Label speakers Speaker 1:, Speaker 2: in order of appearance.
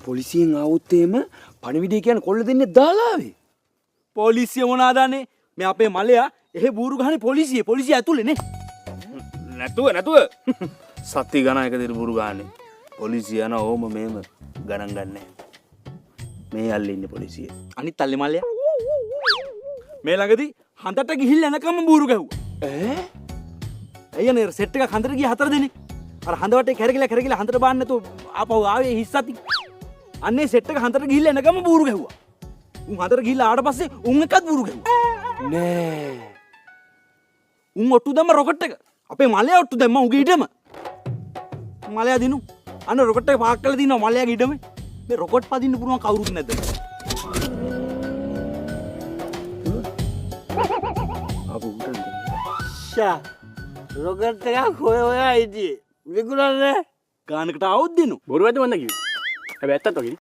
Speaker 1: පොලිසියෙන් ආවොත් එහෙම පණිවිඩය කියන කොල්ල දෙන්නේ දාලා ආවේ.
Speaker 2: පොලිසිය මොනවාදන්නේ මේ අපේ මලයා එහෙ බూరు ගහන්නේ පොලිසිය ඇතුලේ නේ.
Speaker 3: නැතුව සත්‍ය ගණන් එක දිර බුරු ගානේ පොලිසිය යන ඕම මේම ගණන් ගන්නෑ. මේ අල්ලේ ඉන්නේ පොලිසිය.
Speaker 2: අනිත් අල්ලේ මලයා මේ ළඟදී හඳට ගිහිල්ලා එනකම් බూరు ගැහුවා. අයියනේ සෙට් එකක් හඳට ගියා 4 දෙනෙක්. අර හඳ වටේ කැරකිලා හඳට බාන්න නැතුව ආපහු ආවේ හිස්සති. අන්නේ සෙට් එක හඳට ගිහිල්ලා එනකම් බూరు ගැහුවා. උන් හඳට ගිහිල්ලා ආවට පස්සේ උන් එකත් බూరు ගැහුවා.
Speaker 1: නෑ.
Speaker 2: උන් ඔට්ටු දැම්ම රොකට් එක. අපේ මලයා ඔට්ටු දැම්ම උගේ ඉඩම. මලයා දිනු. අන්න රොකට් එක පාක් කරලා දිනනවා මලයාගේ ඉඩම. මේ රොකට් පදින්න පුළුවන් කවුරුත් නැද්ද?
Speaker 1: ආපු උඩට.
Speaker 4: ෂා රොකට් එකක් හොයා හිටියේ. විකුණන්නේ
Speaker 2: ගානකට આવොත් දිනු.
Speaker 3: බොරු වැඩ වන්න කිව්වේ. හැබැයි ඇත්තත් වගේ.